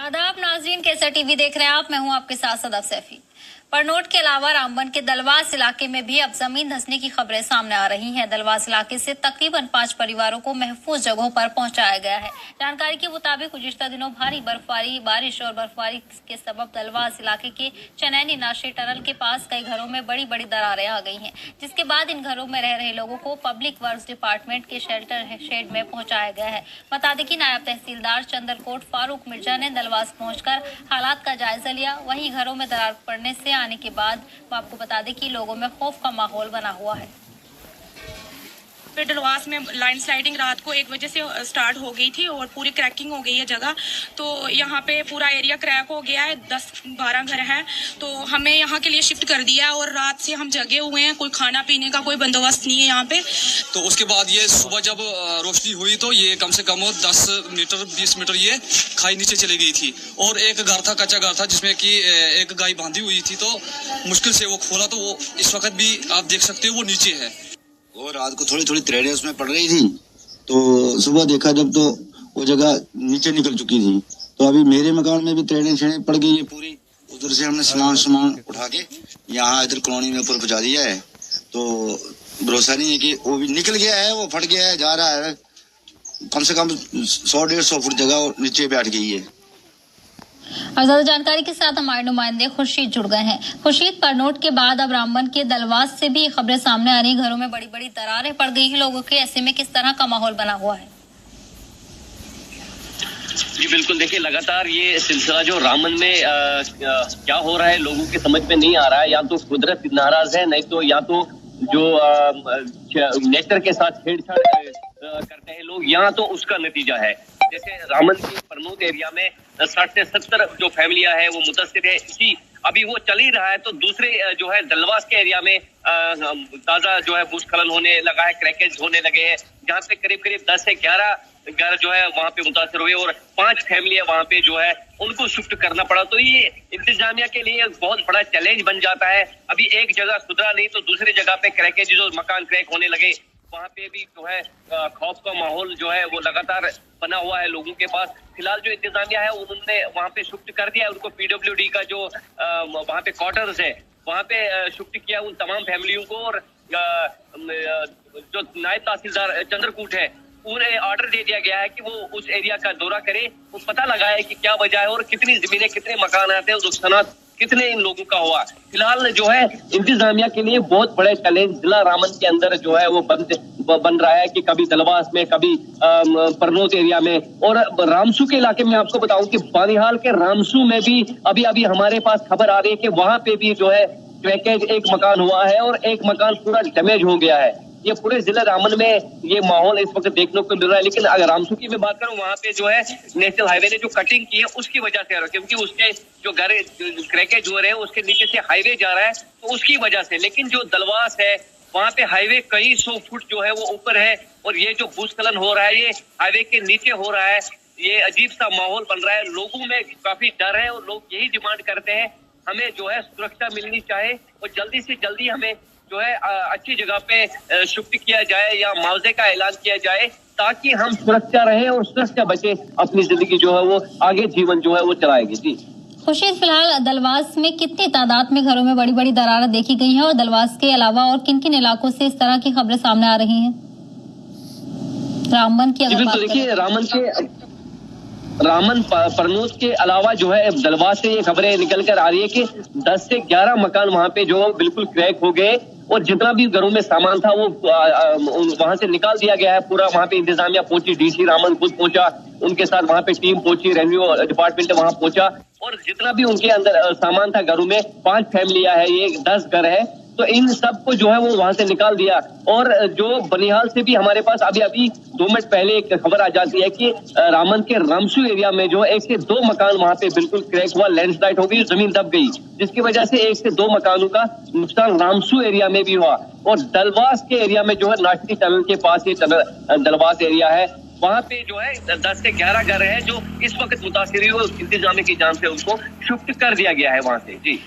आदाब नाज़रीन, कैसा टीवी देख रहे हैं आप। मैं हूं आपके साथ सदफ सैफी। परनोट के अलावा रामबन के दलवास इलाके में भी अब जमीन धंसने की खबरें सामने आ रही हैं। दलवास इलाके से तकरीबन 5 परिवारों को महफूज जगहों पर पहुंचाया गया है। जानकारी के मुताबिक गुज़िश्ता दिनों भारी बर्फबारी, बारिश और बर्फबारी के सबब दलवास इलाके के चनैनी नाशे टनल के पास कई घरों में बड़ी बड़ी दरारें आ गई हैं, जिसके बाद इन घरों में रह रहे लोगों को पब्लिक वर्क्स डिपार्टमेंट के शेड में पहुंचाया गया है। बता दें कि नायब तहसीलदार चंद्रकोट फारूक मिर्जा ने दलवास पहुंचकर हालात का जायजा लिया। वहीं घरों में दरार पड़ने से आने के बाद आपको बता दें कि लोगों में खौफ का माहौल बना हुआ है। डलवास में लैंड स्लाइडिंग रात को 1 बजे से स्टार्ट हो गई थी और पूरी क्रैकिंग हो गई है जगह। तो यहाँ पे पूरा एरिया क्रैक हो गया है, 10-12 घर हैं। तो हमें यहाँ के लिए शिफ्ट कर दिया है और रात से हम जगे हुए हैं। कोई खाना पीने का कोई बंदोबस्त नहीं है यहाँ पे। तो उसके बाद ये सुबह जब रोशनी हुई तो ये कम से कम 10 मीटर 20 मीटर ये खाई नीचे चली गई थी। और एक घर था, कच्चा घर था, जिसमें कि एक गाय बांधी हुई थी। तो मुश्किल से वो खोला तो वो इस वक्त भी आप देख सकते हो वो नीचे है। वो रात को थोड़ी थोड़ी त्रेड़े उसमें पड़ रही थी। तो सुबह देखा जब तो वो जगह नीचे निकल चुकी थी। तो अभी मेरे मकान में भी त्रेड़े छेड़े पड़ गई है पूरी। उधर से हमने सामान उठा के यहाँ इधर कॉलोनी में ऊपर पहुंचा दिया है। तो भरोसा नहीं है कि वो भी निकल गया है, वो फट गया है, जा रहा है। कम से कम 100-150 फुट जगह नीचे बैठ गई है। और ज्यादा जानकारी के साथ हमारे नुमाइंदे खुर्शीद जुड़ गए हैं। खुर्शीद, परनोट के बाद अब रामबन के दलवास से भी खबरें सामने आ रही, घरों में बड़ी बड़ी दरारें पड़ गई हैं लोगों के। ऐसे में किस तरह का माहौल बना हुआ है? जी बिल्कुल, देखिए लगातार ये सिलसिला जो रामबन में क्या हो रहा है लोगों के समझ में नहीं आ रहा है। या तो कुदरत नाराज है, नहीं तो या तो जो नेचर के साथ छेड़छाड़ करते हैं लोग, यहाँ तो उसका नतीजा है। जैसे रामबन के परनोट एरिया में 60 से 70 जो फैमिलियां है वो मुतासिर है। इसी अभी वो चल ही रहा है। तो दूसरे जो है दलवास के एरिया में ताजा जो है भूस्खलन होने लगा है, क्रैकेज होने लगे हैं, जहाँ पे करीब 10 से 11 घर जो है वहाँ पे मुतासिर हुए और 5 फैमिलियां वहाँ पे जो है उनको शिफ्ट करना पड़ा। तो ये इंतजामिया के लिए एक बहुत बड़ा चैलेंज बन जाता है। अभी एक जगह सुधरा नहीं तो दूसरी जगह पे क्रैकेज जो मकान क्रैक होने लगे, वहाँ पे भी जो है खौफ का माहौल जो है वो लगातार बना हुआ है लोगों के पास। फिलहाल जो इंतजामिया है उन्होंने वहाँ पे शिफ्ट कर दिया है। उनको PWD का जो वहाँ पे क्वार्टर्स है वहाँ पे शिफ्ट किया उन तमाम फैमिलियों को। और जो नायब तहसीलदार चंद्रकूट है उन्हें ऑर्डर दे दिया गया है कि वो उस एरिया का दौरा करे, वो पता लगाए कि क्या वजह है और कितनी जमीनें, कितने मकान आते हैं, नुकसान कितने इन लोगों का हुआ। फिलहाल जो है इंतजामिया के लिए बहुत बड़े चैलेंज जिला रामबन के अंदर जो है वो बन रहा है कि कभी दलवास में, कभी परनोट एरिया में और रामसू के इलाके में। आपको बताऊं कि बानिहाल के रामसू में भी अभी हमारे पास खबर आ रही है कि वहां पे भी जो है क्रैकेज एक मकान हुआ है और एक मकान पूरा डैमेज हो गया है। ये पूरे जिला रामबन में ये माहौल इस वक्त देखने को मिल रहा है। लेकिन अगर रामसू की मैं बात करूं, वहाँ पे जो है नेशनल हाईवे ने जो कटिंग की है उसकी वजह से, क्योंकि उसके जो घर क्रैकेज हो रहे हैं उसके नीचे से हाईवे जा रहा है तो उसकी वजह से। लेकिन जो दलवास है वहाँ पे हाईवे कई 100 फुट जो है वो ऊपर है और ये जो भूस्खलन हो रहा है ये हाईवे के नीचे हो रहा है। ये अजीब सा माहौल बन रहा है, लोगों में काफी डर है और लोग यही डिमांड करते हैं हमें जो है सुरक्षा मिलनी चाहिए और जल्दी से जल्दी हमें जो है अच्छी जगह पे शिफ्ट किया जाए या मुआवजे का ऐलान किया जाए ताकि हम सुरक्षा रहे और सुरक्षा बचे, अपनी जिंदगी जो है वो आगे जीवन जो है वो चलाएंगे। जी खुर्शीद, फिलहाल दलवास में कितनी तादाद में घरों में बड़ी बड़ी दरारें देखी गई हैं और दलवास के अलावा और किन किन इलाकों से इस तरह की खबरें सामने आ रही हैं? रामबन की अगर बात करें, देखिए रामबन परनोट के अलावा जो है दलवास से ये खबरें निकल कर आ रही है कि 10 से 11 मकान वहाँ पे जो बिल्कुल क्रैक हो गए और जितना भी घरों में सामान था वो वहां से निकाल दिया गया है। पूरा वहाँ पे इंतजामिया पहुंची, DC रामबन खुद पहुंचा, उनके साथ वहाँ पे टीम पहुंची, रेवेन्यू डिपार्टमेंट वहाँ पहुंचा और जितना भी उनके अंदर सामान था घरों में, 5 फैमिलियां है, ये 10 घर है, तो इन सबको जो है वो वहां से निकाल दिया। और जो बनिहाल से भी हमारे पास अभी 2 मिनट पहले एक खबर आ जाती है कि रामबन के रामसू एरिया में जो 1 से 2 मकान वहां पे बिल्कुल क्रैक हुआ, लैंडस्लाइड हो गई, जमीन दब गई, जिसकी वजह से 1 से 2 मकानों का नुकसान रामसू एरिया में भी हुआ। और दलवास के एरिया में जो है नाटकी टनल के पास ये दलवास एरिया है, वहाँ पे जो है 10 से 11 घर है जो इस वक्त मुतासिर हुए। इंतजामिया की जान से उनको शिफ्ट कर दिया गया है वहाँ से। जी।